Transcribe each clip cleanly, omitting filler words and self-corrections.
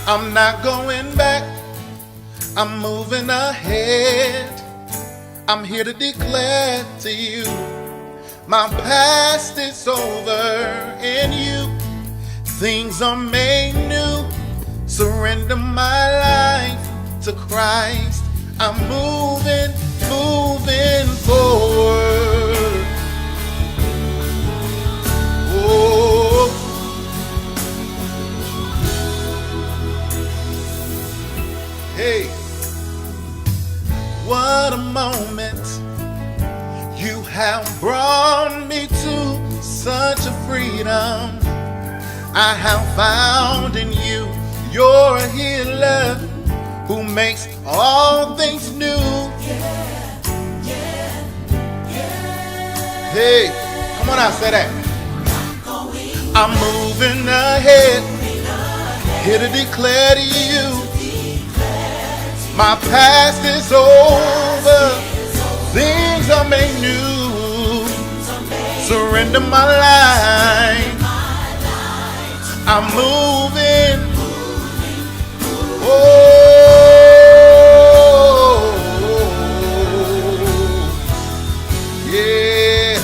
I'm not going back, I'm moving ahead. I'm here to declare to you, my past is over in you. Things are made new. Surrender my life to Christ. I'm moving forward. Oh, hey, what a moment. You have brought me to such a freedom. I have found in you. You're a healer who makes all things new. Hey, come on out, say that. I'm moving ahead, here to declare to you, my past is over, things are made new. Surrender my life, I'm moving. Oh, yeah.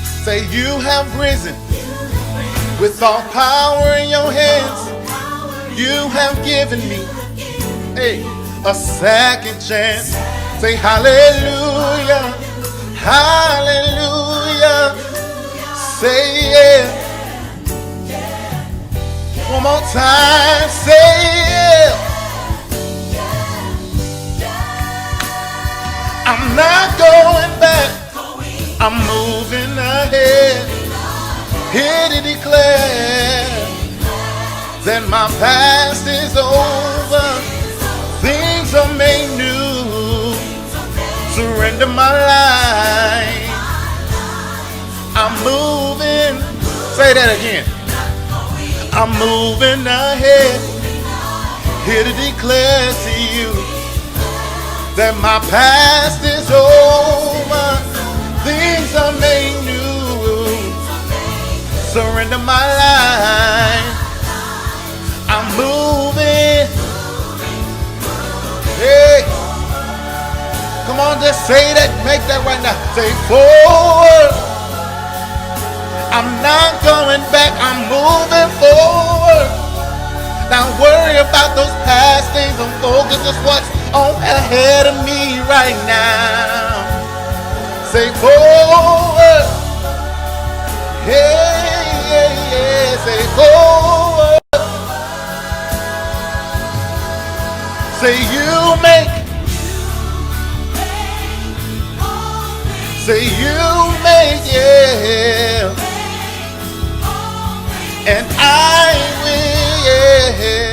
Say you have risen with all power in your hands. You have given me, hey, a second chance. Say hallelujah, hallelujah. Say yeah. One more time, say yeah. I'm not going back, I'm moving ahead, here to declare that my past is over, things are made new. Surrender my life, I'm moving. Say that again. I'm moving ahead, here to declare to you that my past is over, things are made new. Surrender my life, I'm moving. Hey, come on, just say that, make that right now. Say forward. I'm not going back, I'm moving forward. Not worry about those past things, I'm focused on what's on ahead of me right now. Say forward. Hey, yeah, yeah, say forward. Say you make. Say you make, yeah. And I will, yeah.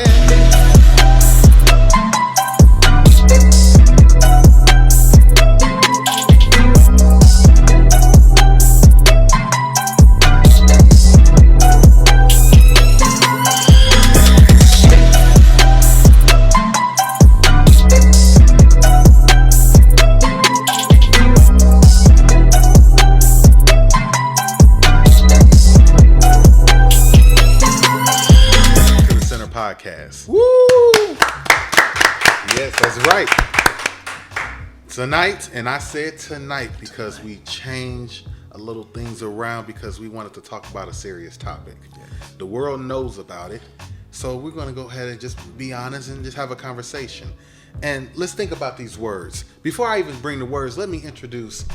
Podcast. Woo! Yes, that's right. Tonight, and I said tonight because we changed a little things around because we wanted to talk about a serious topic. The world knows about it, so we're going to go ahead and just be honest and just have a conversation. And let's think about these words. Before I even bring the words, let me introduce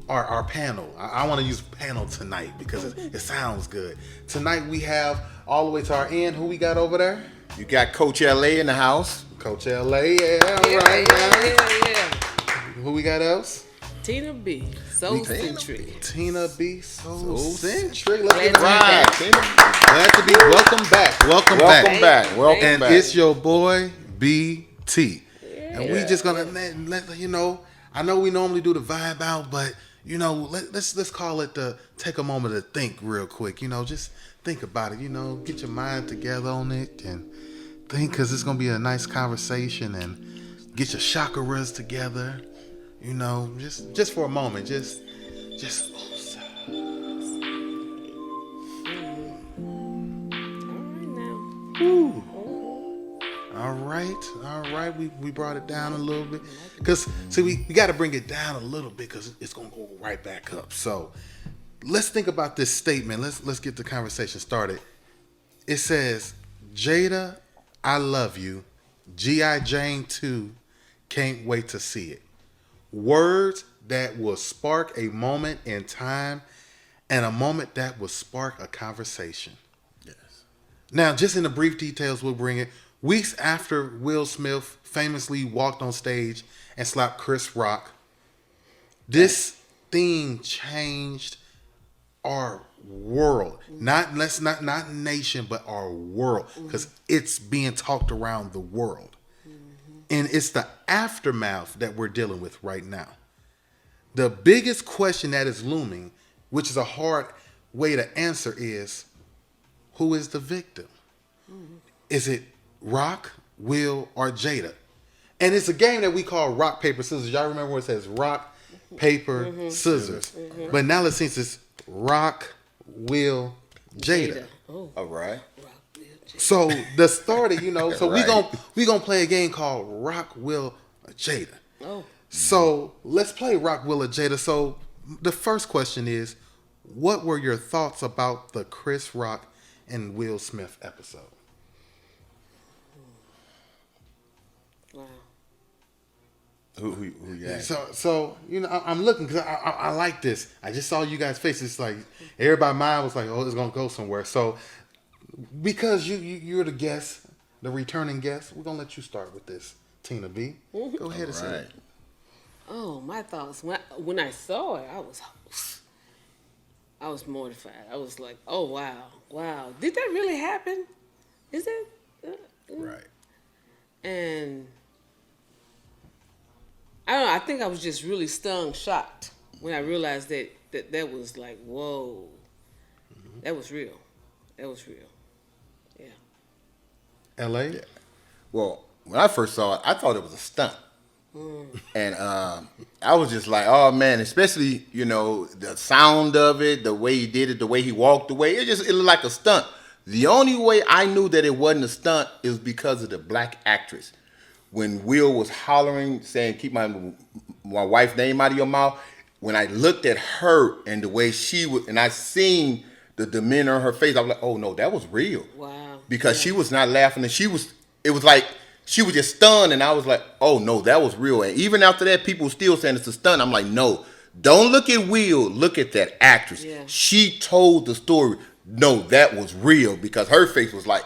our panel. I want to use panel tonight because it sounds good. Tonight we have all the way to our end. Who we got over there? You got Coach LA in the house. Coach LA, yeah, right now. Yeah. Who we got else? Tina B, Soul Centric. Tina B, Soul Centric. Let's get it Glad right. Glad to be. Welcome back. Welcome back. Welcome back. It's your boy BT, and we Yeah. just gonna let you know. I know we normally do the vibe out, but you know, let's call it the take a moment to think real quick. You know, just think about it. You know, get your mind together on it and think, because it's gonna be a nice conversation, and get your chakras together. You know, just for a moment, just. All right now. right. We brought it down a little bit. Because, see, we got to bring it down a little bit because it's going to go right back up. So let's think about this statement. Let's get the conversation started. It says, Jada, I love you. G.I. Jane 2, can't wait to see it. Words that will spark a moment in time and a moment that will spark a conversation. Yes. Now, just in the brief details, we'll bring it. Weeks after Will Smith famously walked on stage and slapped Chris Rock, this thing changed our world. Not nation, but our world. Because it's being talked around the world. And it's the aftermath that we're dealing with right now. The biggest question that is looming, which is a hard way to answer, is who is the victim? Is it Rock, Will, or Jada? And it's a game that we call rock, paper, scissors. Y'all remember where it says rock, paper, scissors. But now it seems it's Rock, Will, Jada. Oh. All right. Rock, Will, Jada. So the starter, so Right. we gonna play a game called Rock, Will, or Jada. Oh. So let's play Rock, Will, or Jada. So the first question is, what were your thoughts about the Chris Rock and Will Smith episode? Wow. Who you got? So I'm looking because I like this. I just saw you guys' faces. It's like everybody's mind was like, oh, it's gonna go somewhere. So because you're the guest, the returning guest, we're gonna let you start with this, Tina B. Go ahead and say it. Oh, my thoughts. When I saw it, I was mortified. I was like, oh, wow. Did that really happen? Is it? Right. And I don't know. I think I was just really shocked when I realized that was like, whoa. That was real. Yeah. L.A.? Yeah. Well, when I first saw it, I thought it was a stunt. And I was just like, oh man, especially, the sound of it, the way he did it, the way he walked away, it looked like a stunt. The only way I knew that it wasn't a stunt is because of the black actress. When Will was hollering, saying, keep my wife's name out of your mouth, when I looked at her and the way she was, and I seen the demeanor on her face, I was like, oh no, that was real. Wow. Because she was not laughing, and it was like, she was just stunned, and I was like, oh, no, that was real. And even after that, people were still saying it's a stunt. I'm like, no, don't look at Will. Look at that actress. Yeah. She told the story. No, that was real, because her face was like,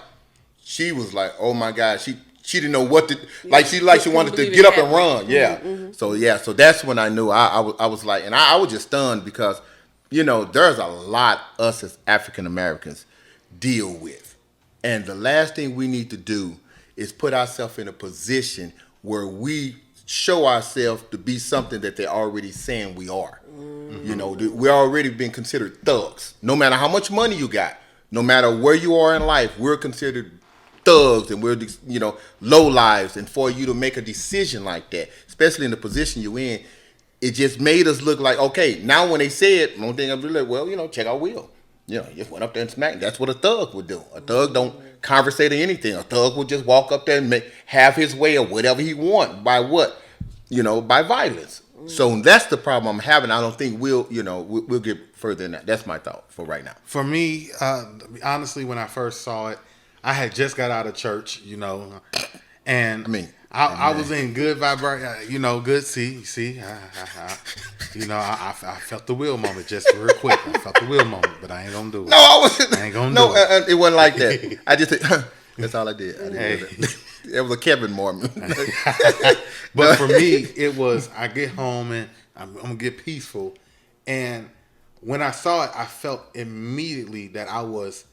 she was like, oh, my God. She didn't know what to, she wanted to get up and run. Yeah. So that's when I knew. I was like, and I was just stunned because, there's a lot us as African Americans deal with. And the last thing we need to do is put ourselves in a position where we show ourselves to be something that they're already saying we are. We're already being considered thugs. No matter how much money you got, no matter where you are in life, we're considered thugs, and we're, low lives. And for you to make a decision like that, especially in the position you're in, it just made us look like, okay, now when they say it, one thing I'm like, well, check out Will. Just went up there and smacked. That's what a thug would do. A thug don't conversate or anything. A thug would just walk up there and have his way or whatever he want. By what? By violence. So that's the problem I'm having. I don't think we'll get further than that. That's my thought for right now. For me, honestly, when I first saw it, I had just got out of church, and I was in good vibration, good. I felt the Will moment just real quick. I felt the Will moment, but I ain't gonna do it. No, I wasn't. I ain't gonna do it. It wasn't like that. I just that's all I did. It was a Kevin moment. But for me, it was, I get home and I'm gonna get peaceful, and when I saw it, I felt immediately that I was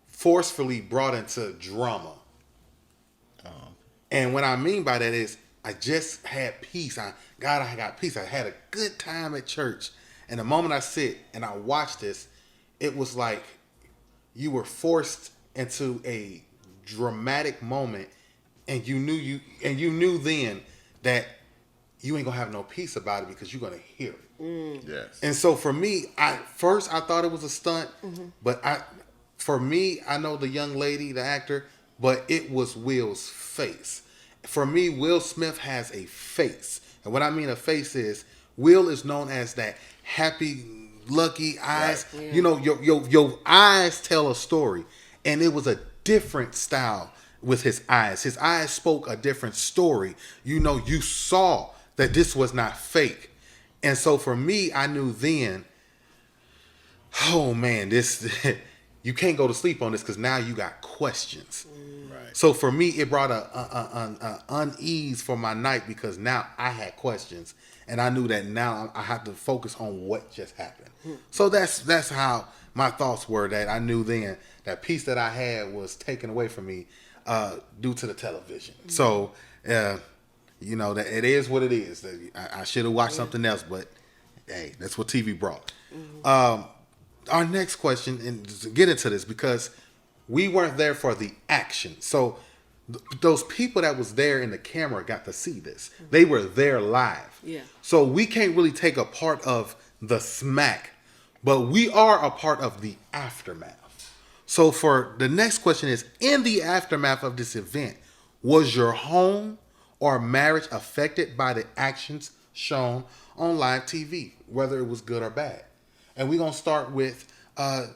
forcefully brought into drama. And what I mean by that is I just had peace. I got peace. I had a good time at church. And the moment I sit and I watch this, it was like you were forced into a dramatic moment, and you knew then that you ain't gonna have no peace about it because you're gonna hear it. Yes. And so for me, I thought it was a stunt, but I know the young lady, the actor, but it was Will's face. For me, Will Smith has a face. And what I mean a face is Will is known as that happy, lucky eyes. Right. Yeah. You know, your eyes tell a story. And it was a different style with his eyes. His eyes spoke a different story. You know, you saw that this was not fake. And so for me, I knew then, oh man, this you can't go to sleep on this because now you got questions. Right. So for me, it brought a unease for my night because now I had questions, and I knew that now I had to focus on what just happened. So that's how my thoughts were. That I knew then that peace that I had was taken away from me due to the television. So you know that it is what it is. I should have watched something else, but hey, that's what TV brought. Our next question, and to get into this, because we weren't there for the action. So those people that was there in the camera got to see this. They were there live. Yeah. So we can't really take a part of the smack, but we are a part of the aftermath. So for the next question is, in the aftermath of this event, was your home or marriage affected by the actions shown on live TV, whether it was good or bad? And we're going to start with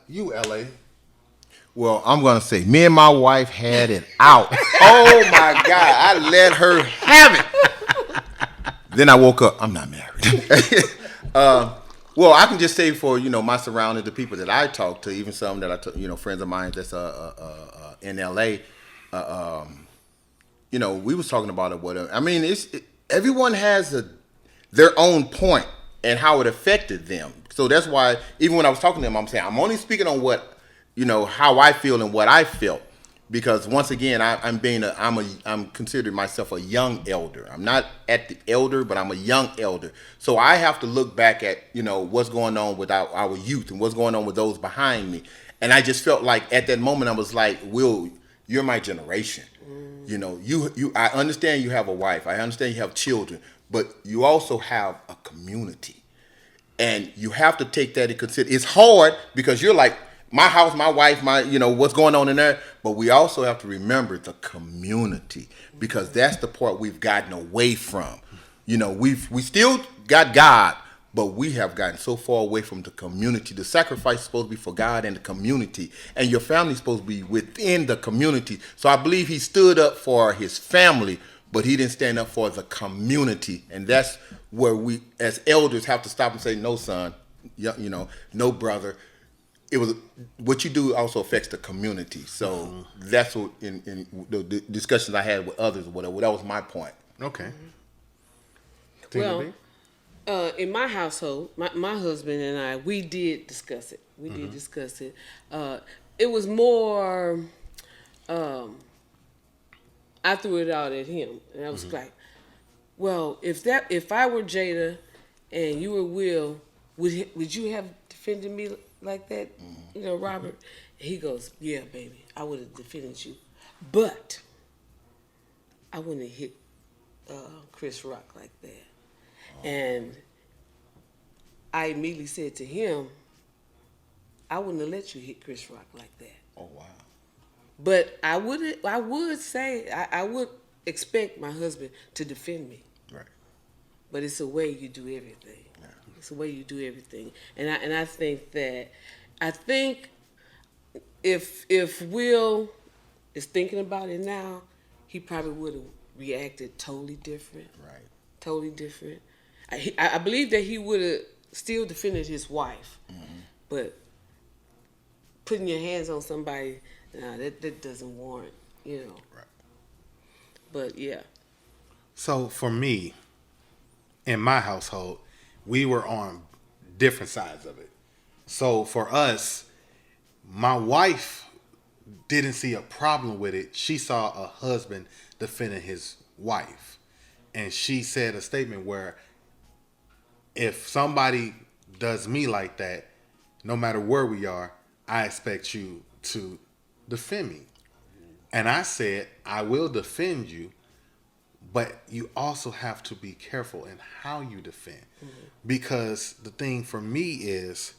you, LA. Well, I'm going to say, me and my wife had it out. Oh, my God. I let her have it. Then I woke up. I'm not married. Well, I can just say for, my surroundings, the people that I talk to, even some that friends of mine that's in L.A., we was talking about it. Whatever. I mean, everyone has their own point and how it affected them. So that's why even when I was talking to them, I'm saying I'm only speaking on what, how I feel and what I felt. Because once again, I'm considering myself a young elder. I'm not at the elder, but I'm a young elder. So I have to look back at, what's going on with our youth and what's going on with those behind me. And I just felt like at that moment I was like, Will, you're my generation. I understand you have a wife. I understand you have children, but you also have a community. And you have to take that into consideration. It's hard because you're like, my house, my wife, what's going on in there. But we also have to remember the community, because that's the part we've gotten away from. We still got God, but we have gotten so far away from the community. The sacrifice is supposed to be for God and the community. And your family is supposed to be within the community. So I believe he stood up for his family, but he didn't stand up for the community. And that's where we as elders have to stop and say, no, son, no, brother. It was what you do also affects the community. So that's what in the discussions I had with others or whatever, that was my point. Okay. Well, in my household, my husband and I, we did discuss it. It was more, I threw it out at him. And I was like, well, if I were Jada and you were Will, would you have defended me like that, Robert? And he goes, yeah, baby, I would have defended you, but I wouldn't have hit Chris Rock like that. And I immediately said to him, I wouldn't have let you hit Chris Rock like that. Oh, wow. But I would expect my husband to defend me. Right. But it's the way you do everything. Yeah. It's the way you do everything. And I think if Will is thinking about it now, he probably would have reacted totally different. Right. Totally different. I believe that he would have still defended his wife. Mm-hmm. But putting your hands on somebody, that doesn't warrant, Right. But yeah. So for me, in my household, we were on different sides of it. So for us, my wife didn't see a problem with it. She saw a husband defending his wife. And she said a statement where if somebody does me like that, no matter where we are, I expect you to defend me. And I said, I will defend you, but you also have to be careful in how you defend. Mm-hmm. Because the thing for me is,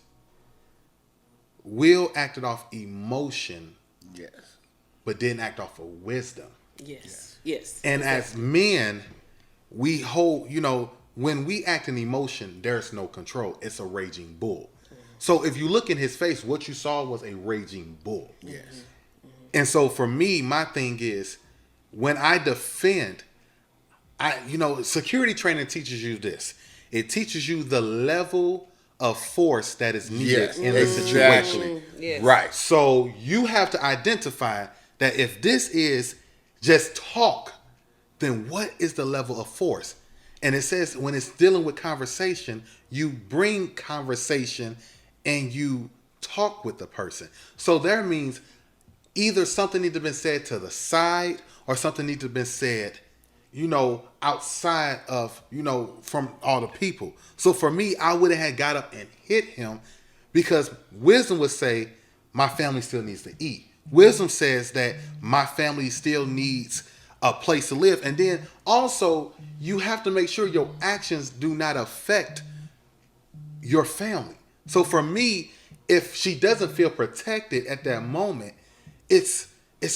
Will acted off emotion. Yes. but didn't act off of wisdom. Yes. And as men, we hold, when we act in emotion, there's no control. It's a raging bull. So if you look in his face, what you saw was a raging bull. Yes. And so for me, my thing is, when I defend, security training teaches you this. It teaches you the level of force that is needed in the situation. Yes. Right. So you have to identify that if this is just talk, then what is the level of force? And it says when it's dealing with conversation, you bring conversation and you talk with the person. So that means either something needs to be said to the side or something needs to be said, outside of, from all the people. So for me, I would have had got up and hit him because wisdom would say, my family still needs to eat. Wisdom says that my family still needs a place to live. And then also, you have to make sure your actions do not affect your family. So for me, if she doesn't feel protected at that moment, it's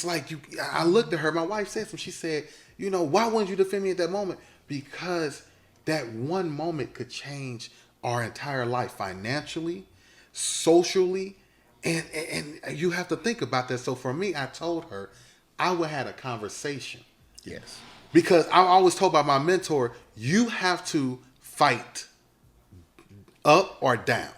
like I looked at her, my wife said something, she said, why wouldn't you defend me at that moment? Because that one moment could change our entire life financially, socially, and you have to think about that. So for me, I told her I would have had a conversation. Yes. Because I always told by my mentor, you have to fight up or down.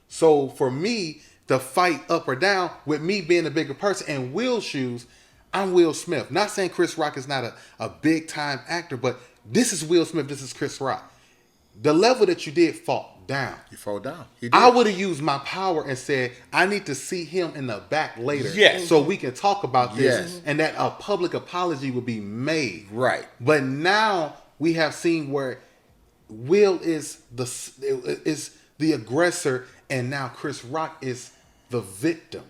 So for me, the fight up or down, with me being a bigger person and Will's shoes, I'm Will Smith. Not saying Chris Rock is not a big time actor, but this is Will Smith, this is Chris Rock. The level that you did fall down. You fall down. I would have used my power and said, I need to see him in the back later. Yes. So we can talk about this. Yes. And that a public apology would be made. Right. But now we have seen where Will is the aggressor and now Chris Rock is the victim.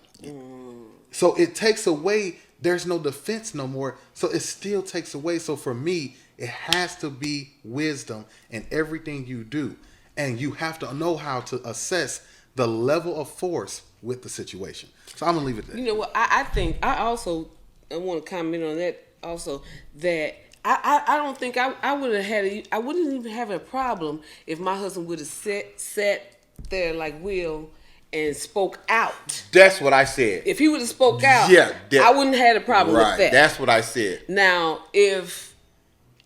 So it takes away, there's no defense no more. So it still takes away. So for me, it has to be wisdom in everything you do. And you have to know how to assess the level of force with the situation. So I'm going to leave it there. You know what? I think I want to comment on that also, that I don't think I would have had I wouldn't even have a problem if my husband would have sat there like Will and spoke out. That's what I said. If he would have spoke out, I wouldn't have had a problem with that. That's what I said. Now, if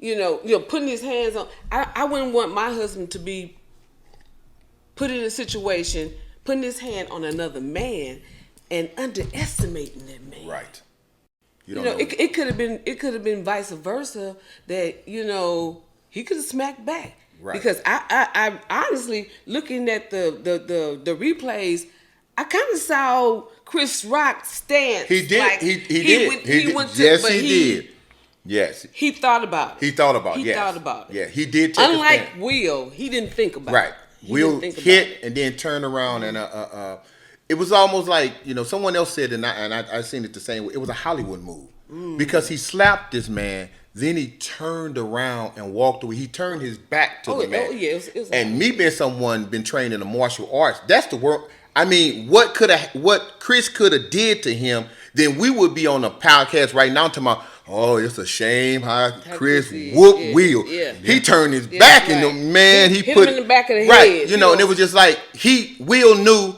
putting his hands on, I wouldn't want my husband to be put in a situation, putting his hand on another man and underestimating that man. Right. It could have been vice versa, that he could have smacked back. Right. Because I honestly, looking at the replays, I kind of saw Chris Rock stance. He did. Like, he did. He went to, yes, but he did. Yes. He thought about it. He thought about it. He thought about it. Yeah, he did take Unlike a stand. Will, he didn't think about Right. it. Will hit and then turn around and it was almost like someone else said, and I seen it the same way. It was a Hollywood move because he slapped this man, then he turned around and walked away. He turned his back to the man. It was and me being someone been trained in the martial arts, that's the world. I mean, what Chris could have did to him, then we would be on a podcast right now talking about, oh, it's a shame how Chris whooped Will. Yeah. He turned his back and the man he hit put him in the back of the right, head. and it was just like Will knew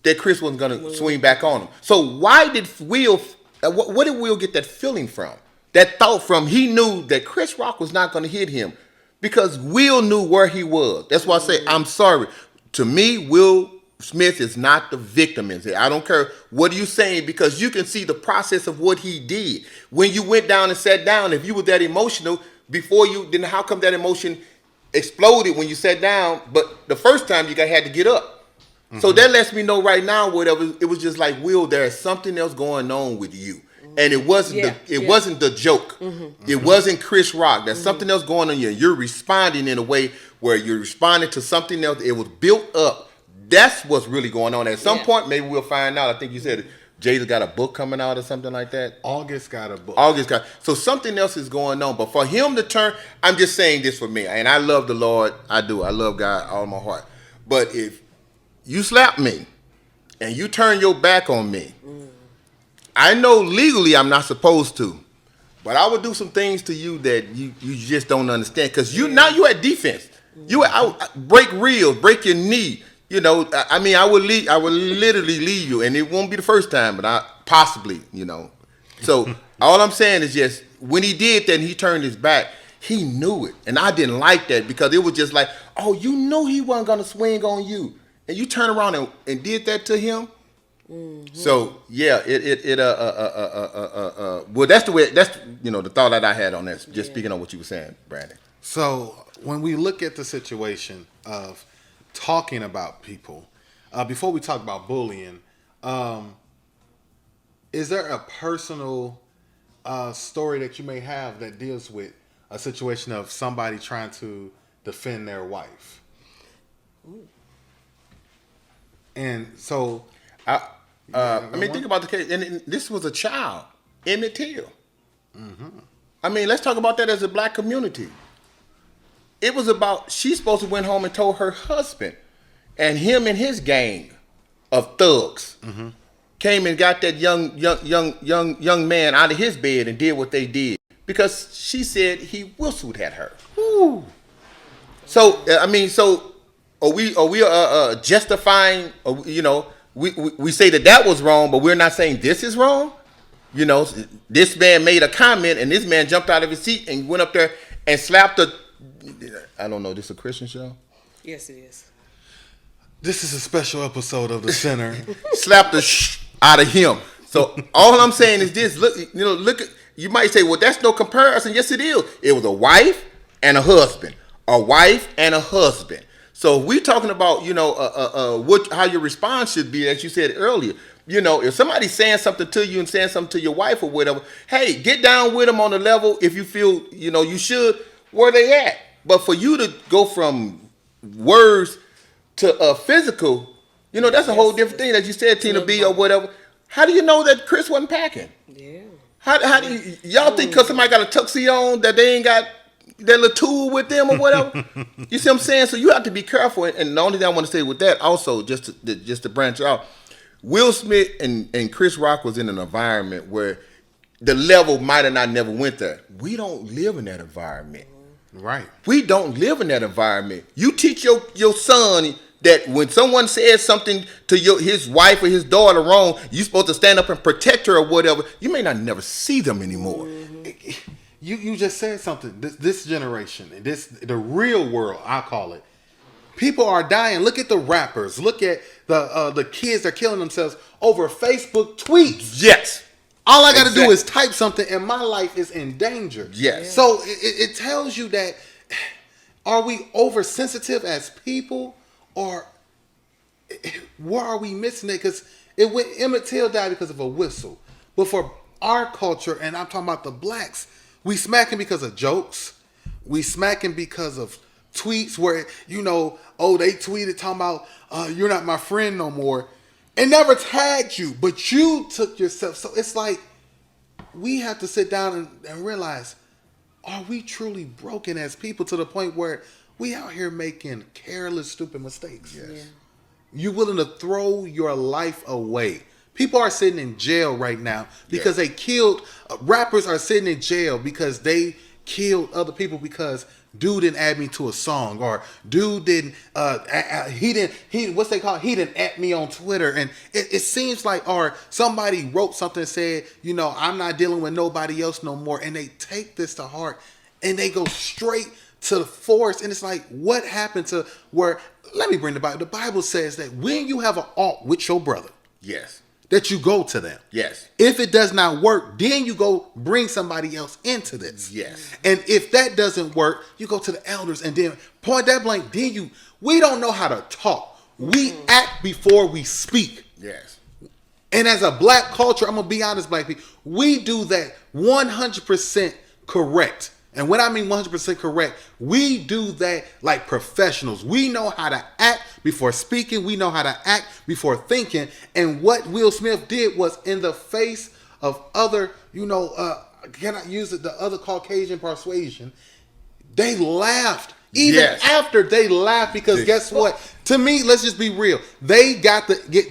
that Chris wasn't gonna swing back on him. So why did Will? What did Will get that feeling from? That thought from? He knew that Chris Rock was not gonna hit him because Will knew where he was. That's why I say I'm sorry. To me, Will Smith is not the victim. I don't care what are you saying, because you can see the process of what he did. When you went down and sat down, if you were that emotional before then how come that emotion exploded when you sat down? But the first time you had to get up. Mm-hmm. So that lets me know right now, whatever, it was just like, Will, there's something else going on with you. And it wasn't wasn't the joke. Mm-hmm. It wasn't Chris Rock. There's something else going on here. You're responding in a way where you're responding to something else. It was built up. That's what's really going on. At some point, maybe we'll find out. I think you said Jada got a book coming out or something like that. August got a book. So something else is going on. But for him to turn, I'm just saying this for me. And I love the Lord. I do. I love God all my heart. But if you slap me and you turn your back on me, I know legally I'm not supposed to, but I would do some things to you that you just don't understand because now you at defense. You I break reels, break your knee. You know, I mean, I would literally leave you, and it won't be the first time, but I possibly, you know. So all I'm saying is just when he did that and he turned his back, he knew it, and I didn't like that because it was just like, oh, you know he wasn't gonna swing on you, and you turn around and did that to him. Mm-hmm. So yeah, well, that's the thought that I had on that. Just speaking on what you were saying, Brandon. So when we look at the situation of talking about people, before we talk about bullying, is there a personal story that you may have that deals with a situation of somebody trying to defend their wife? Ooh. And so, I mean, think about the case, and this was a child, Emmett Till. Mm-hmm. I mean, let's talk about that as a black community. It was about she's supposed to went home and told her husband, and him and his gang of thugs came and got that young man out of his bed and did what they did because she said he whistled at her. Woo. So I mean, are we justifying? You know, we say that was wrong, but we're not saying this is wrong. You know, this man made a comment, and this man jumped out of his seat and went up there and slapped a. I don't know. This is a Christian show? Yes, it is. This is a special episode of The Center. Slapped the out of him. So all I'm saying is this. Look. You might say, well, that's no comparison. Yes, it is. It was a wife and a husband. A wife and a husband. So we talking about, how your response should be, as you said earlier. You know, if somebody's saying something to you and saying something to your wife or whatever, hey, get down with them on the level if you feel, you should, where they at. But for you to go from words to physical, that's a whole different thing that you said, Tina B or whatever. How do you know that Chris wasn't packing? Yeah. How do y'all think because somebody got a tuxedo on that they ain't got that little tool with them or whatever? You see what I'm saying? So you have to be careful. And the only thing I want to say with that also, just to branch out, Will Smith and Chris Rock was in an environment where the level might have not never went there. We don't live in that environment. Right. We don't live in that environment. You teach your son that when someone says something to his wife or his daughter wrong, you're supposed to stand up and protect her or whatever. You may not never see them anymore. Mm-hmm. You just said something. This generation, the real world, I call it. People are dying. Look at the rappers. Look at the kids that are killing themselves over Facebook tweets. Yes. All I got to do is type something and my life is in danger. Yes. So it tells you that, are we oversensitive as people, or where are we missing it? Because Emmett Till died because of a whistle. But for our culture, and I'm talking about the blacks, we smack him because of jokes. We smack him because of tweets where, they tweeted talking about, you're not my friend no more. And never tagged you, but you took yourself. So it's like we have to sit down and realize, are we truly broken as people to the point where we out here making careless, stupid mistakes? Yes. Yeah. You willing to throw your life away? People are sitting in jail right now because they killed. Rappers are sitting in jail because they killed other people because dude didn't add me to a song, or dude didn't he didn't add me on Twitter. And it seems like, or somebody wrote something and said, I'm not dealing with nobody else no more, and they take this to heart and they go straight to the force. And it's like, what happened to where, let me bring the Bible. The Bible says that when you have an alt with your brother, yes, that you go to them. Yes. If it does not work, then you go bring somebody else into this. Yes. And if that doesn't work, you go to the elders and then point that blank. Then we don't know how to talk. We act before we speak. Yes. And as a black culture, I'm going to be honest, black people, we do that 100% correct. And when I mean 100% correct, we do that like professionals. We know how to act before speaking. We know how to act before thinking. And what Will Smith did was, in the face of other, can I use it, the other Caucasian persuasion, they laughed. Even after they laughed, because guess what? To me, let's just be real. They got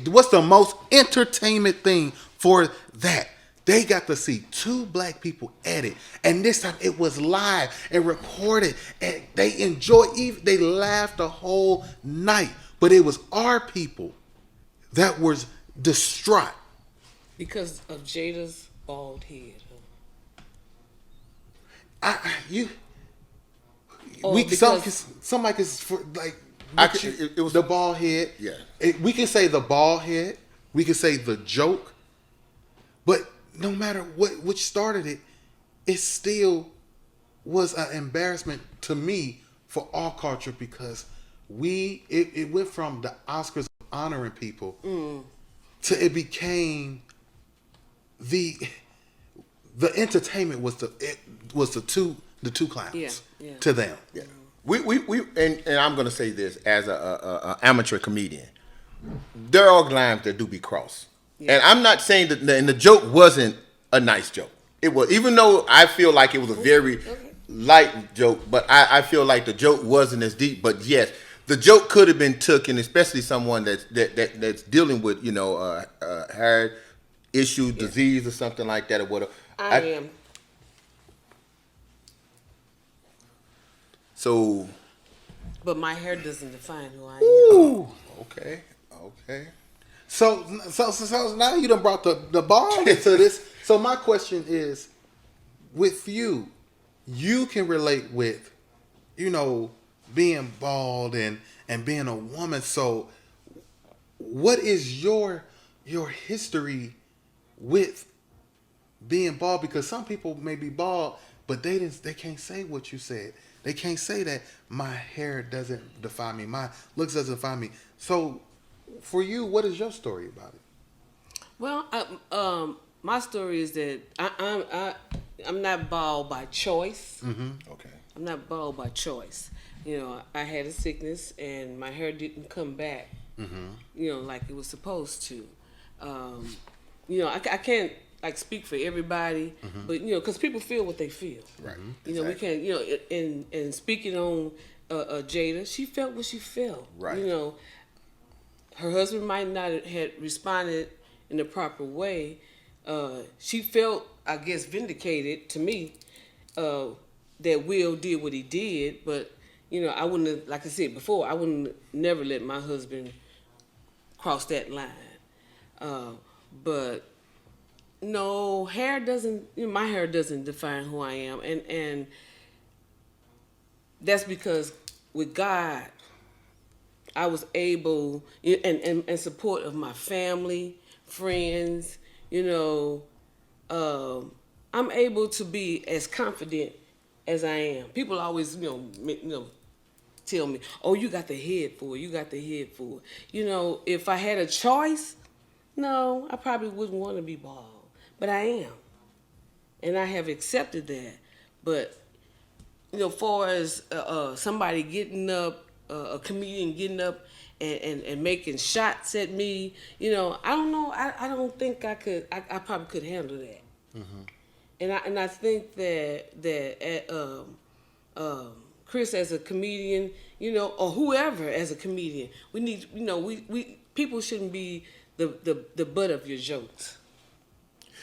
what's the most entertainment thing for that. They got to see two black people edit, and this time it was live and recorded, and they enjoyed. Even they laughed the whole night, but it was our people that was distraught. Because of Jada's bald head. Somebody can for like it was the bald head. Yeah. We can say the bald head. We can say the joke. But no matter which started it, it still was an embarrassment to me for our culture because it went from the Oscars honoring people to it became the entertainment was the two clowns to them. Yeah. We and I'm gonna say this as a amateur comedian. There are lines that do be crossed. Yeah. And I'm not saying that the joke wasn't a nice joke. It was, even though I feel like it was a very light joke, but I feel like the joke wasn't as deep. But yes, the joke could have been taken, especially someone that's dealing with hair issue, disease, or something like that, or whatever. I am. So. But my hair doesn't define who I am. Ooh. Okay. So now you done brought the ball into this. So my question is, with you can relate with, being bald and being a woman. So what is your history with being bald? Because some people may be bald, but they can't say what you said. They can't say that my hair doesn't define me, my looks doesn't define me. So for you, what is your story about it? Well, my story is that I'm not bald by choice. Mm-hmm. Okay. I'm not bald by choice. I had a sickness and my hair didn't come back. Mm-hmm. Like it was supposed to. I can't speak for everybody, mm-hmm. but because people feel what they feel. Right. Exactly. We can't. And speaking on Jada, she felt what she felt. Right. Her husband might not have responded in the proper way. She felt, I guess, vindicated to me that Will did what he did. But, I wouldn't have, like I said before, I wouldn't never let my husband cross that line. But, no, hair doesn't, my hair doesn't define who I am. And that's because with God, I was able, and support of my family, friends, I'm able to be as confident as I am. People always, tell me, "Oh, you got the head for it. You got the head for it." If I had a choice, no, I probably wouldn't want to be bald, but I am, and I have accepted that. But far as somebody getting up. A comedian getting up and making shots at me, I don't know. I don't think I could. I probably could handle that. Mm-hmm. And I think that Chris as a comedian, or whoever as a comedian, we need. We people shouldn't be the butt of your jokes.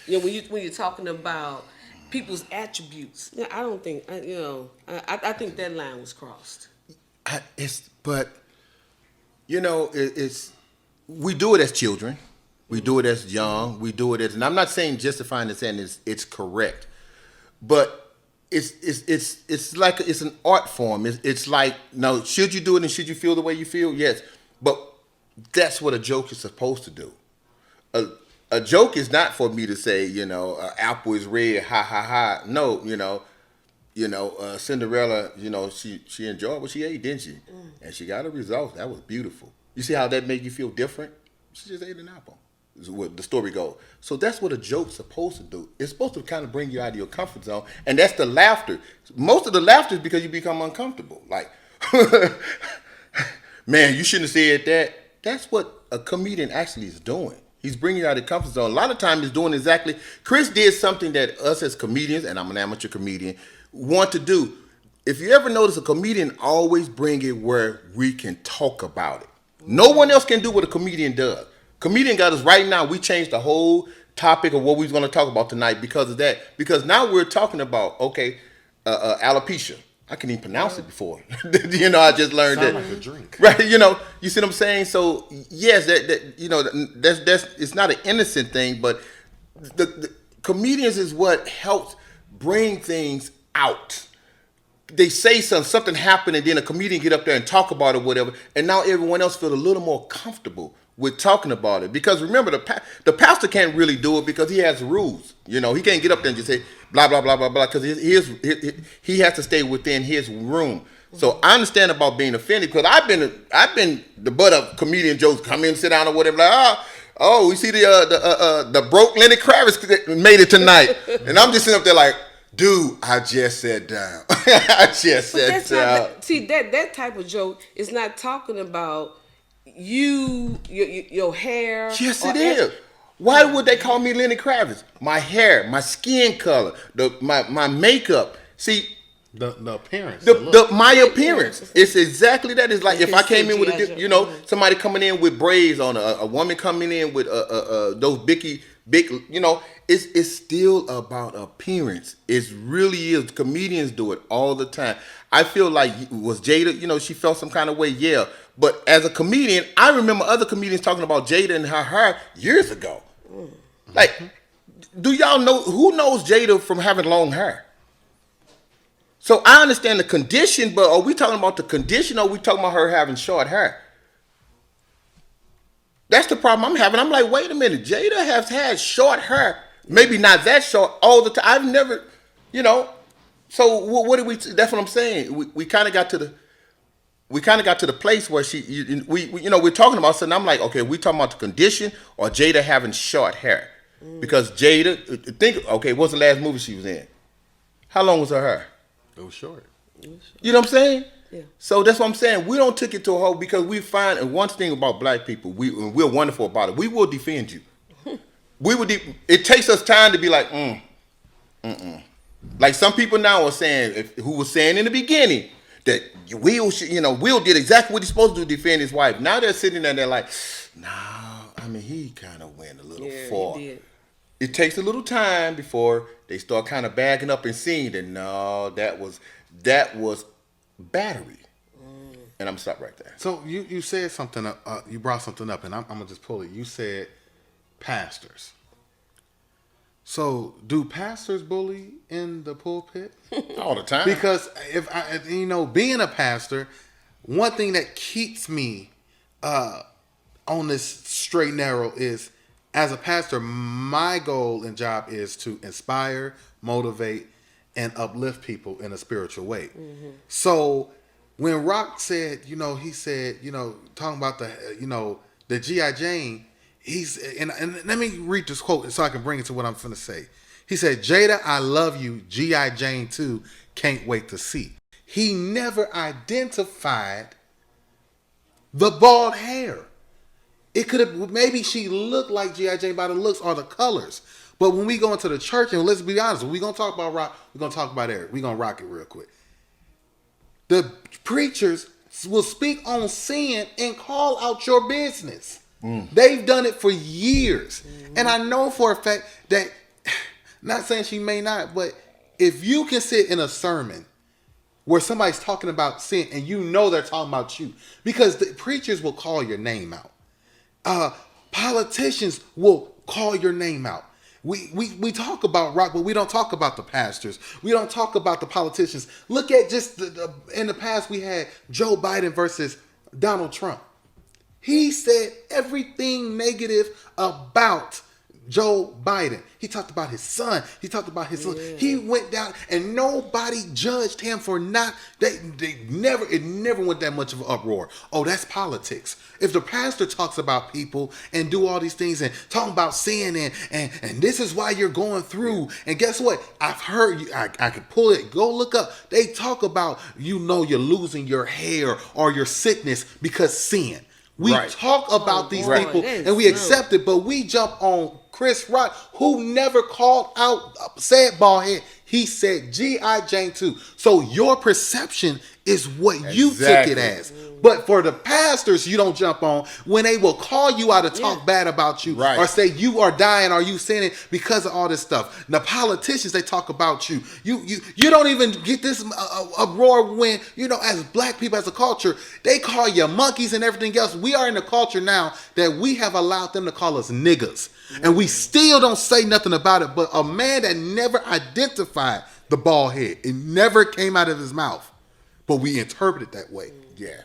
When you're talking about people's attributes, I don't think. I think that line was crossed. It's we do it as children, we do it as young, we do it as, and I'm not saying justifying and saying it's correct, but it's like it's an art form. It's like, no, should you do it and should you feel the way you feel? Yes, but that's what a joke is supposed to do. A joke is not for me to say, apple is red, ha ha ha. No, Cinderella, she enjoyed what she ate, didn't she? And she got a result. That was beautiful. You see how that made you feel different? She just ate an apple, is what the story goes. So that's what a joke's supposed to do. It's supposed to kind of bring you out of your comfort zone. And that's the laughter. Most of the laughter is because you become uncomfortable. Like, man, you shouldn't have said that. That's what a comedian actually is doing. He's bringing you out of the comfort zone. A lot of times he's doing exactly. Chris did something that us as comedians, and I'm an amateur comedian, want to do. If you ever notice, a comedian always bring it where we can talk about it. No one else can do what a comedian does. Comedian got us right now. We changed the whole topic of what we was going to talk about tonight because of that. Because now we're talking about alopecia. I couldn't even pronounce it before. I just learned Sound that. like a drink. Right, you see what I'm saying? So yes, that's it's not an innocent thing, but the comedians is what helps bring things out. They say something happened, and then a comedian get up there and talk about it, whatever, and now everyone else feel a little more comfortable with talking about it. Because remember, the pastor can't really do it because he has rules. He can't get up there and just say blah blah blah blah blah because he has to stay within his room. So I understand about being offended because I've been the butt of comedian jokes. Come in, sit down, or whatever. Like, we see the broke Lenny Kravitz made it tonight, and I'm just sitting up there like, dude, I just sat down. I just sat down. That type of joke is not talking about your hair. Yes, it is. Why would they call me Lenny Kravitz? My hair, my skin color, my makeup. See, the appearance, my appearance. It's exactly that. It's like if I came in with somebody coming in with braids on, a woman coming in with those big. It's still about appearance. It really is. Comedians do it all the time. I feel like was Jada, she felt some kind of way, yeah. But as a comedian, I remember other comedians talking about Jada and her hair years ago. Like, do y'all know who knows Jada from having long hair? So I understand the condition, but are we talking about the condition or are we talking about her having short hair? That's the problem I'm having. I'm like, wait a minute, Jada has had short hair. Maybe not that short all the time. I've never, So what did we? That's what I'm saying. We kind of got to the place where we're talking about something. I'm like, okay, we talking about the condition or Jada having short hair? Because Jada, what's the last movie she was in? How long was her hair? It was short. You know what I'm saying? Yeah. So that's what I'm saying. We don't take it to a whole because we find, and one thing about black people, we're wonderful about it. We will defend you. It takes us time to be like, Like some people now are saying, who was saying in the beginning that Will did exactly what he's supposed to do, defend his wife. Now they're sitting there and they're like, he kind of went a little far. He did. It takes a little time before they start kind of bagging up and seeing that no, that was battery. And I'm stopped right there. So you said something up, you brought something up, and I'm gonna just pull it. You said pastors. So do pastors bully in the pulpit? All the time. Because being a pastor, one thing that keeps me on this straight and narrow is, as a pastor, my goal and job is to inspire, motivate, and uplift people in a spiritual way. Mm-hmm. So when Rock said, he said, talking about the G.I. Jane, and let me read this quote so I can bring it to what I'm finna say. He said, Jada, I love you. G.I. Jane too. Can't wait to see. He never identified the bald hair. It could have, maybe she looked like G.I. Jane by the looks or the colors. But when we go into the church, and let's be honest, we're going to talk about Rock, we're going to talk about Eric. We're going to rock it real quick. The preachers will speak on sin and call out your business. They've done it for years. And I know for a fact that, not saying she may not, but if you can sit in a sermon where somebody's talking about sin and they're talking about you, because the preachers will call your name out. Politicians will call your name out. We talk about Rock, but we don't talk about the pastors. We don't talk about the politicians. Look at just in the past we had Joe Biden versus Donald Trump. He said everything negative about Joe Biden. He talked about his son. He talked about his son. He went down and nobody judged him for not. It never went that much of an uproar. Oh, that's politics. If the pastor talks about people and do all these things and talking about sin and this is why you're going through. And guess what? I've heard you. I can pull it. Go look up. They talk about you're losing your hair or your sickness because sin. We talk about these people and we accept it, but we jump on Chris Rock, who never called out, said bald head. He said G.I. Jane too. So your perception is what you took it as. But for the pastors, you don't jump on when they will call you out to talk bad about you, Right. or say you are dying or you sinning because of all this stuff. The politicians, they talk about you. You don't even get this a roar when, as black people, as a culture, they call you monkeys and everything else. We are in a culture now that we have allowed them to call us niggas. And we still don't say nothing about it. But a man that never identified the bald head, it never came out of his mouth. But we interpret it that way. Yeah.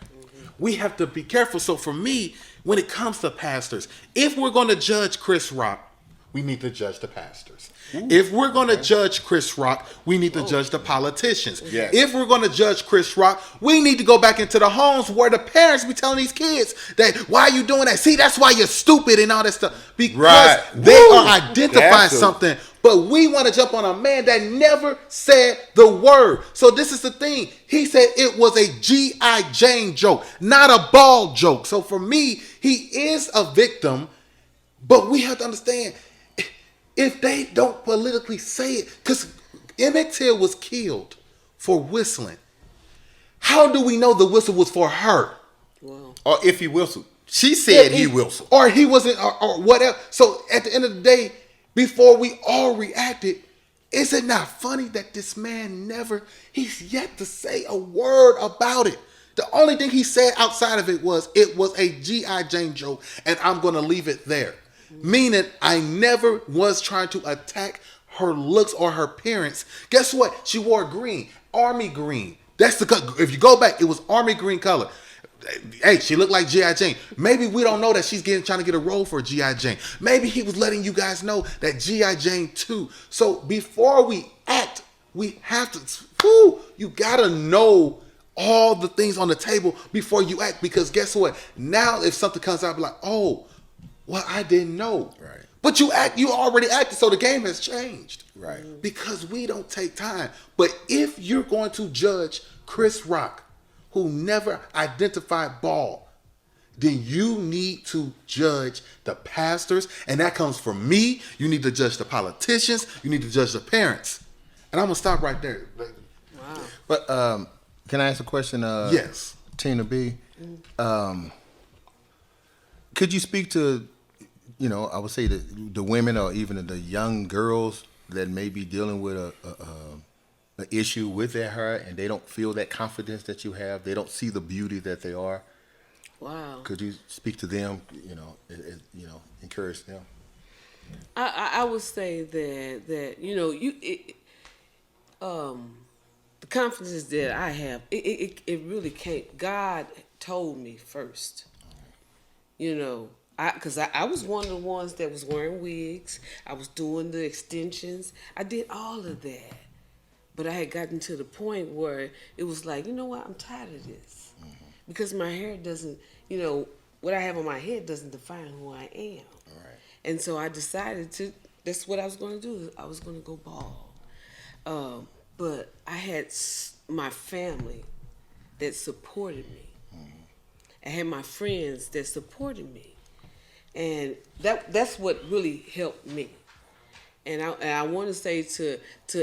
We have to be careful. So for me, when it comes to pastors, if we're going to judge Chris Rock, we need to judge the pastors. If we're going to judge Chris Rock, we need to judge the politicians. Yes. If we're going to judge Chris Rock, we need to go back into the homes where the parents be telling these kids that, why are you doing that? See, that's why you're stupid and all that stuff. Because they are identifying something. But we want to jump on a man that never said the word. So this is the thing. He said it was a G.I. Jane joke, not a ball joke. So for me, he is a victim. But we have to understand, if they don't politically say it, because Emmett Till was killed for whistling. How do we know the whistle was for her? Wow. Or if he whistled. She said he whistled. Or he wasn't, or whatever. So at the end of the day, before we all reacted, is it not funny that this man he's yet to say a word about it? The only thing he said outside of it was a G.I. Jane joke, and I'm going to leave it there. Meaning, I never was trying to attack her looks or her appearance. Guess what? She wore green, army green. That's the color. If you go back, it was army green color. Hey, she looked like G.I. Jane. Maybe we don't know that she's trying to get a role for G.I. Jane. Maybe he was letting you guys know that G.I. Jane too. So before we act, we have to, you gotta know all the things on the table before you act. Because guess what? Now if something comes out, be like, oh, well, I didn't know. Right. But you already acted, so the game has changed. Right. Because we don't take time. But if you're going to judge Chris Rock, who never identified ball, then you need to judge the pastors. And that comes from me. You need to judge the politicians. You need to judge the parents. And I'm going to stop right there. Wow. But can I ask a question? Yes. Tina B. Could you speak to, I would say the women or even the young girls that may be dealing with an issue with their hair and they don't feel that confidence that you have. They don't see the beauty that they are. Wow. Could you speak to them? Encourage them. I would say that the confidence that I have, it really came. God told me first. Because I was one of the ones that was wearing wigs. I was doing the extensions. I did all of that. But I had gotten to the point where it was like, you know what, I'm tired of this. Mm-hmm. Because my hair doesn't, what I have on my head doesn't define who I am. All right. And so I decided that's what I was going to do. I was going to go bald. But I had my family that supported me. Mm-hmm. I had my friends that supported me. And that's what really helped me. And I want to say to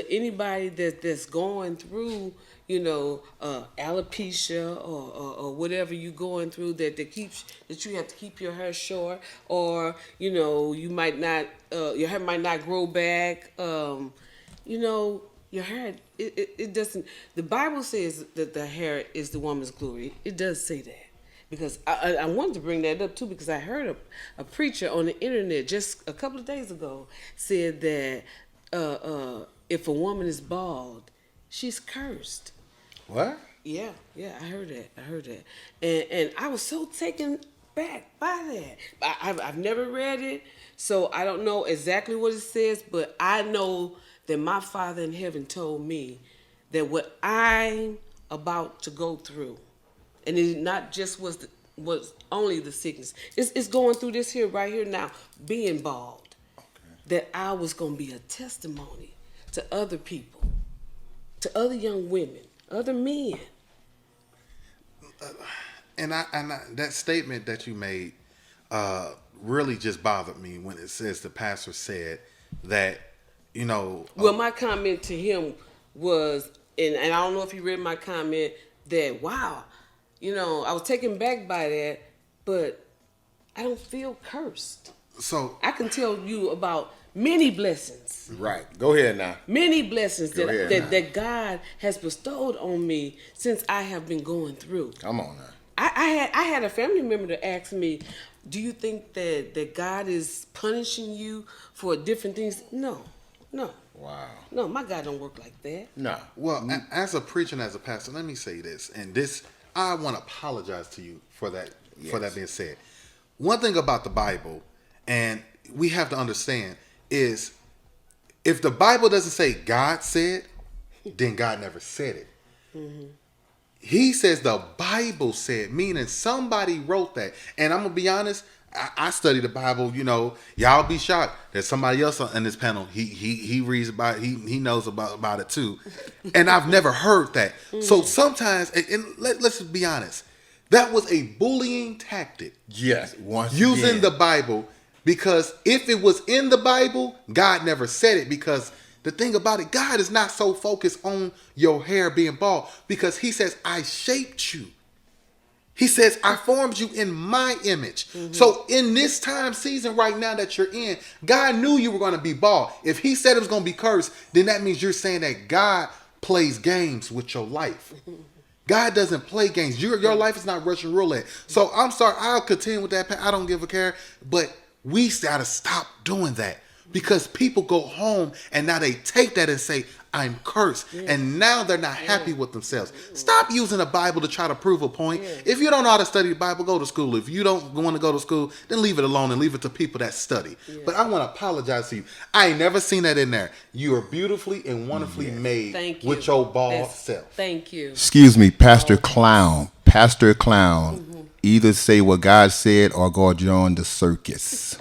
anybody that's going through, alopecia or whatever you're going through that you have to keep your hair short, or you might not your hair might not grow back. Your hair it doesn't. The Bible says that the hair is the woman's glory. It does say that. Because I wanted to bring that up too, because I heard a preacher on the internet just a couple of days ago said that if a woman is bald, she's cursed. What? Yeah, I heard that. And I was so taken back by that. I've never read it, so I don't know exactly what it says, but I know that my Father in heaven told me that what I'm about to go through, and it not just was only the sickness. It's going through this here right here now, being bald. Okay. That I was going to be a testimony to other people, to other young women, other men. And that statement that you made really just bothered me when it says the pastor said that, Well, my comment to him was, and I don't know if he read my comment, that, wow, I was taken back by that, but I don't feel cursed. So I can tell you about many blessings. Right. Go ahead now. Many blessings Go ahead now. that God has bestowed on me since I have been going through. Come on now. I had a family member to ask me, do you think that God is punishing you for different things? No. Wow. No, my God don't work like that. No. well, as a preacher and as a pastor, let me say this, and this I want to apologize to you for that. For that being said, one thing about the Bible, and we have to understand, is if the Bible doesn't say God said, then God never said it. Mm-hmm. He says the Bible said, meaning somebody wrote that. And I'm gonna be honest, I study the Bible. Y'all be shocked that somebody else on this panel he reads about it, he knows about it too, and I've never heard that. So sometimes, and let's be honest, that was a bullying tactic. Yes. Using the Bible, because if it was in the Bible, God never said it. Because the thing about it, God is not so focused on your hair being bald, because he says, I shaped you. He says, I formed you in my image. Mm-hmm. So in this time season right now that you're in, God knew you were going to be bald. If he said it was going to be cursed, then that means you're saying that God plays games with your life. God doesn't play games. Your life is not Russian roulette. So I'm sorry, I'll continue with that. I don't give a care. But we got to stop doing that, because people go home and now they take that and say, I'm cursed. Yeah. And now they're not happy with themselves. Stop using the Bible to try to prove a point. Yeah. If you don't know how to study the Bible, go to school. If you don't want to go to school, then leave it alone and leave it to people that study. Yeah. But I want to apologize to you. I ain't never seen that in there. You are beautifully and wonderfully made with your bald self. Thank you. Excuse me, Pastor Clown. Pastor Clown. Mm-hmm. Either say what God said or go join the circus.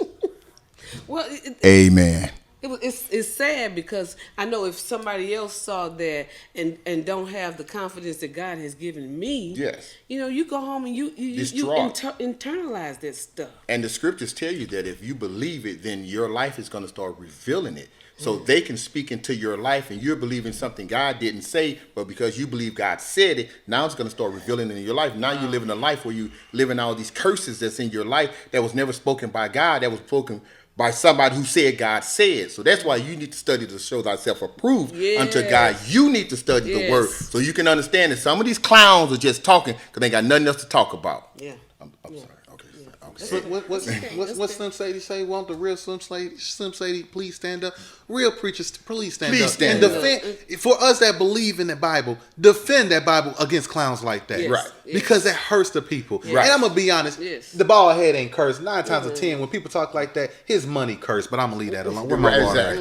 Well, amen. It's sad, because I know if somebody else saw that and don't have the confidence that God has given me, yes, you go home and you internalize that stuff. And the scriptures tell you that if you believe it, then your life is going to start revealing it. So they can speak into your life, and you're believing something God didn't say, but because you believe God said it, now it's going to start revealing in your life. Now you're living a life where you living all these curses that's in your life that was never spoken by God, that was spoken by somebody who said God said. So that's why you need to study to show thyself approved unto God. You need to study the word so you can understand that some of these clowns are just talking because they ain't got nothing else to talk about. Yeah. I'm sorry. Okay. So what Slim Shady say? Want the real Slim Shady please stand up? Real preachers, please stand up. And defend, for us that believe in the Bible, defend that Bible against clowns like that. Yes. Right. Because that hurts the people. Yes. And I'm going to be honest, the bald head ain't cursed. 9 times out of 10, when people talk like that, his money cursed. But I'm going to leave that alone. Where my ball at?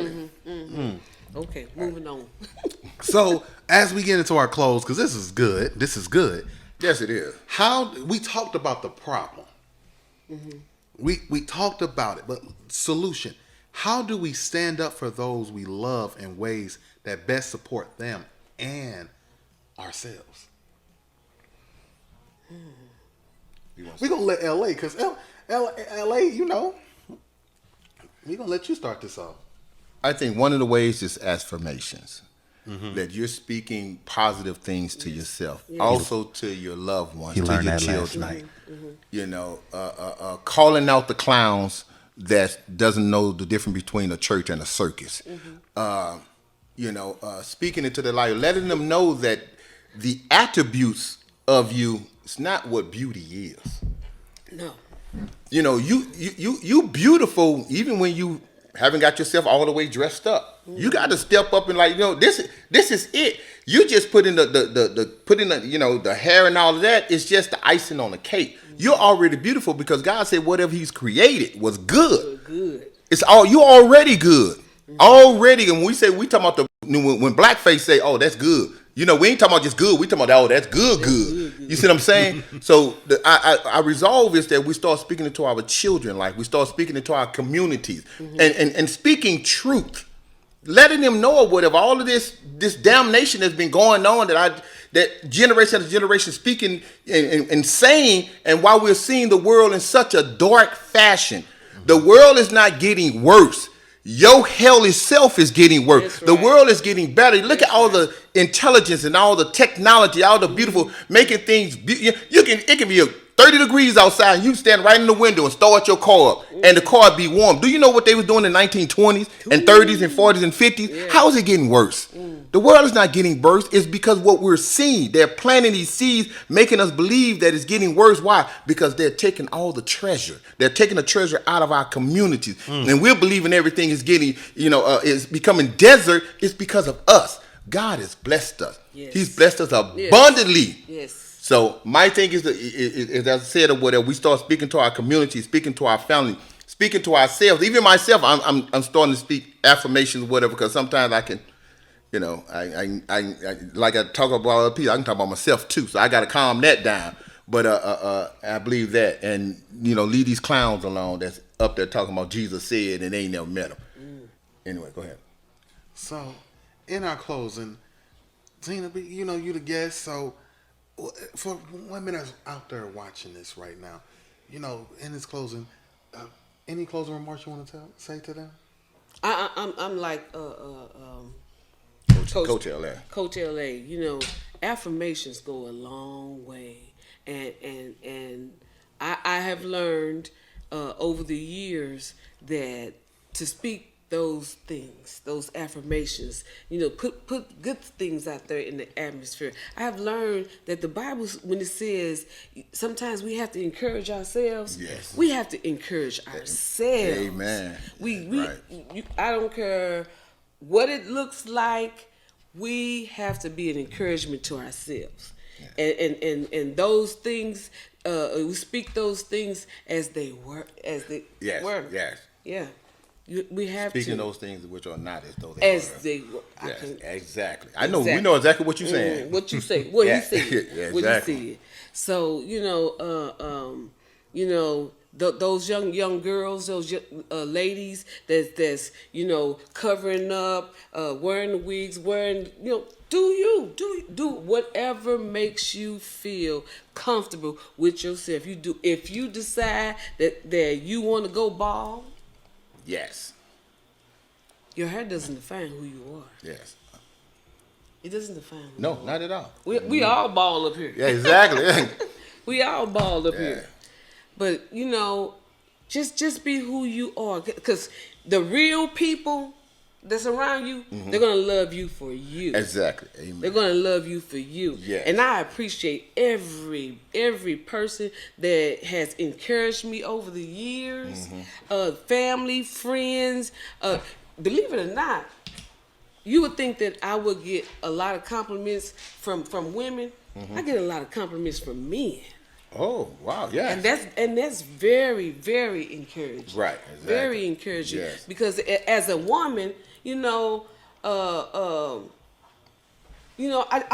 Okay, moving on. So, as we get into our close, because this is good. Yes, it is. How we talked about the problem. Mm-hmm. We talked about it, but solution. How do we stand up for those we love in ways that best support them and ourselves? We're going to let LA, because LA, we're going to let you start this off. I think one of the ways is affirmations. Mm-hmm. That you're speaking positive things to yourself, also to your loved ones, to your children. Last night. Calling out the clowns that doesn't know the difference between a church and a circus. Mm-hmm. Speaking into their life, letting them know that the attributes of you is not what beauty is. No. You beautiful even when you haven't got yourself all the way dressed up. Mm-hmm. You got to step up and this is it. You just put in the hair and all of that. It's just the icing on the cake. Mm-hmm. You're already beautiful because God said whatever He's created was good. Good. It's you already good. Mm-hmm. Already, and we talking about when blackface say, "Oh, that's good." We ain't talking about just good. We talking about, oh, that's good. You see what I'm saying? So our resolve is that we start speaking into our children, like we start speaking into our communities, and speaking truth, letting them know whatever all of this damnation that's been going on that generation after generation speaking and saying, and while we're seeing the world in such a dark fashion, the world is not getting worse. your hell itself is getting worse. That's The right. world is getting better. Look That's at all right. the intelligence and all the technology, all the beautiful making things. It can be 30 degrees outside, and you stand right in the window and start your car up, and the car be warm. Do you know what they was doing in the 1920s and 30s and 40s and 50s? Yeah. How is it getting worse? The world is not getting worse. It's because what we're seeing. They're planting these seeds, making us believe that it's getting worse. Why? Because they're taking all the treasure. They're taking the treasure out of our communities, and we're believing everything is getting, is becoming desert. It's because of us. God has blessed us. Yes. He's blessed us abundantly. Yes. So my thing is as I said, or whatever, we start speaking to our community, speaking to our family, speaking to ourselves. Even myself, I'm starting to speak affirmations, whatever, because sometimes I can, I like I talk about other people, I can talk about myself too. So I got to calm that down. But I believe that, and leave these clowns alone that's up there talking about Jesus said and they ain't never met him. Anyway, go ahead. So, in our closing, Tina, you the guest. So, for women that's out there watching this right now, in this closing, any closing remarks you want to say to them? I'm like Coach LA. Coach LA. Affirmations go a long way, and I have learned over the years that to speak those things, those affirmations, put good things out there in the atmosphere. I have learned that the Bible, when it says sometimes we have to encourage ourselves, Yes. we have to encourage ourselves. Amen. I don't care what it looks like. We have to be an encouragement to ourselves, and those things. We speak those things as they were, Yes. were. Yes. Yeah. We have Speaking to. those things which are not as though they As were. they were. Yes, exactly. I know. We know exactly what you're saying. What you say. What Yeah. he said. Yeah, What exactly. he said. So those young girls, those ladies that's covering up, wearing the wigs, wearing do whatever makes you feel comfortable with yourself. If you decide that you want to go bald. Yes. Your hair doesn't define who you are. Yes. It doesn't define who No, you are. not at all. We all bald up here. Yeah, exactly. We all bald up Yeah. here. But, just be who you are. Because the real people that's around you, they're going to love you for you. Exactly. Amen. They're going to love you for you. Yes. And I appreciate every person that has encouraged me over the years. Family, friends. Believe it or not, you would think that I would get a lot of compliments from women. I get a lot of compliments from men. Oh, wow. Yeah. And that's very, very encouraging. Right, exactly. Very encouraging. Yes. Because as a woman, I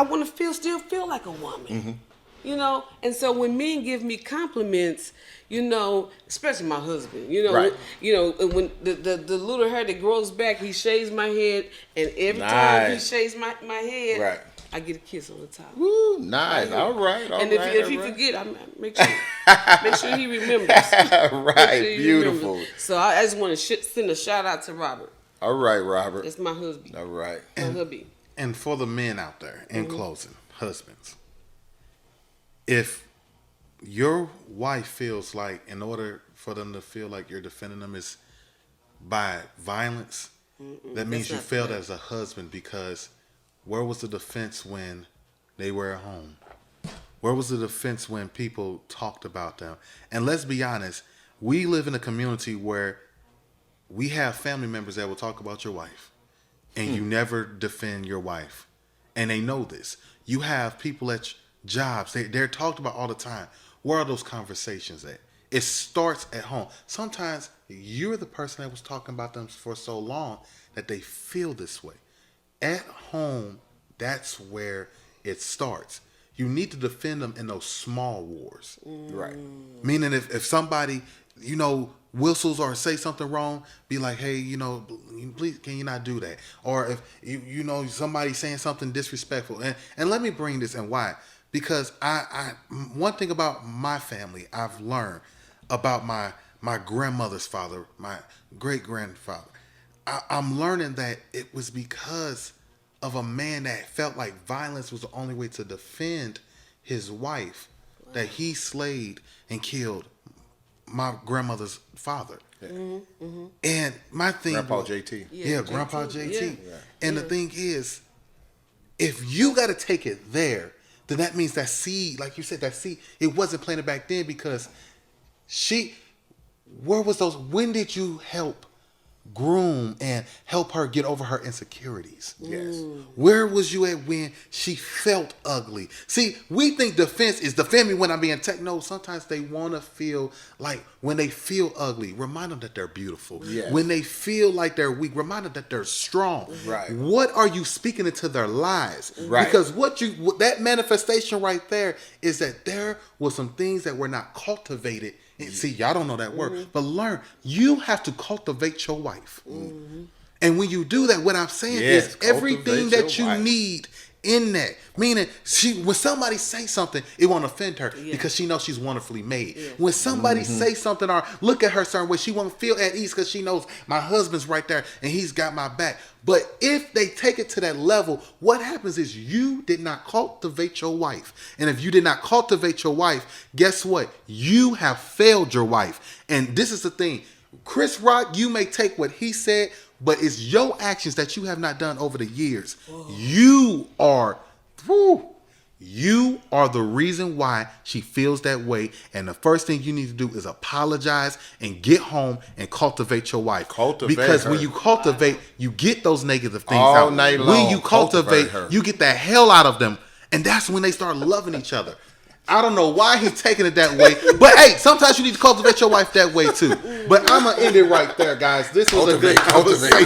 want to still feel like a woman. And so when men give me compliments, especially my husband, Right. when the little hair that grows back, he shaves my head, and every time he Nice. shaves my head, Right. I get a kiss on the top. Woo, nice. Right. All right. All And right. if he all right. forget, I make sure he remembers. Make Right. sure he Beautiful. remembers. So I just want to send a shout out to Robert. All right, Robert. That's my husband. All right. My hubby. And for the men out there, in closing, husbands, if your wife feels like, in order for them to feel like you're defending them is by violence, that means That's you not failed correct. as a husband, because where was the defense when they were at home? Where was the defense when people talked about them? And let's be honest, we live in a community where we have family members that will talk about your wife, and you never defend your wife. And they know this. You have people at jobs, they're talked about all the time. Where are those conversations at? It starts at home. Sometimes you're the person that was talking about them for so long that they feel this way. At home, that's where it starts. You need to defend them in those small wars. Right. Meaning if somebody, whistles or say something wrong, be like, hey, please, can you not do that? Or if, somebody saying something disrespectful. And let me bring this, and why? Because one thing about my family, I've learned about my grandmother's father, my great-grandfather. I'm learning that it was because of a man that felt like violence was the only way to defend his wife that he slayed and killed my grandmother's father. And my thing, Grandpa was, JT. yeah, Grandpa JT. Yeah. And the thing is, if you got to take it there, then that means that seed, like you said, that seed, it wasn't planted back then because where was those? When did you help groom and help her get over her insecurities? Yes. Where was you at when she felt ugly? See, we think defense is defend me when I'm being attacked. No, sometimes they want to feel like when they feel ugly, remind them that they're beautiful. Yes. When they feel like they're weak, remind them that they're strong. Right. What are you speaking into their lives? Right. Because that manifestation right there is that there was some things that were not cultivated. And see, y'all don't know that word, but learn. You have to cultivate your wife. And when you do that, what I'm saying is everything cultivate that your you wife. need in that. Meaning, when somebody say something, it won't offend her because she knows she's wonderfully made. When somebody say something or look at her certain way, she won't feel at ease because she knows my husband's right there and he's got my back. But if they take it to that level, what happens is you did not cultivate your wife. And if you did not cultivate your wife, guess what? You have failed your wife. And this is the thing. Chris Rock, you may take what he said, but it's your actions that you have not done over the years. You are the reason why she feels that way. And the first thing you need to do is apologize and get home and cultivate your wife. Because when you cultivate, you get those negative things All out. night When long, you cultivate, her. you get the hell out of them. And that's when they start loving each other. I don't know why he's taking it that way, but hey, sometimes you need to cultivate your wife that way too. But I'm gonna end it right there, guys. This was a good conversation.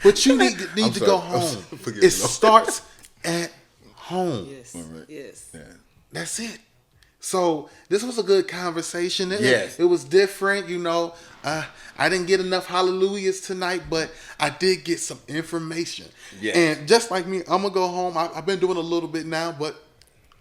But you need to go home. It starts at home. Yes. Yes. Yeah. That's it. So this was a good conversation. Yes. It was different, you know. I didn't get enough hallelujahs tonight, but I did get some information. Yes. And just like me, I'm gonna go home. I've been doing a little bit now, but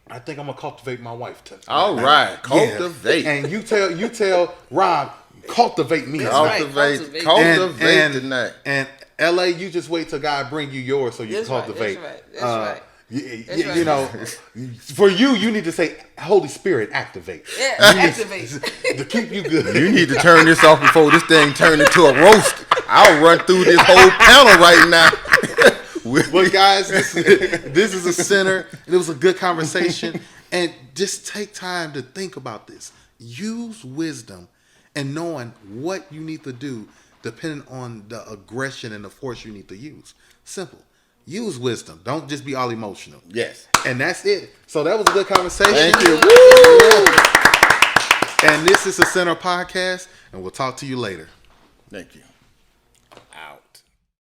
I think I'm gonna cultivate my wife tonight. All right, cultivate. And you tell Rob, cultivate me. Cultivate tonight. And LA, you just wait till God bring you yours so you That's cultivate. right. That's right. You know, for you need to say, Holy Spirit, activate. Yeah, activate. To keep you good. You need to turn this off before this thing turns into a roast. I'll run through this whole panel right now. But guys, this is a center. It was a good conversation. And just take time to think about this. Use wisdom and knowing what you need to do depending on the aggression and the force you need to use. Simple. Use wisdom. Don't just be all emotional. Yes. And that's it. So that was a good conversation. Thank you. And this is the Center Podcast, and we'll talk to you later. Thank you.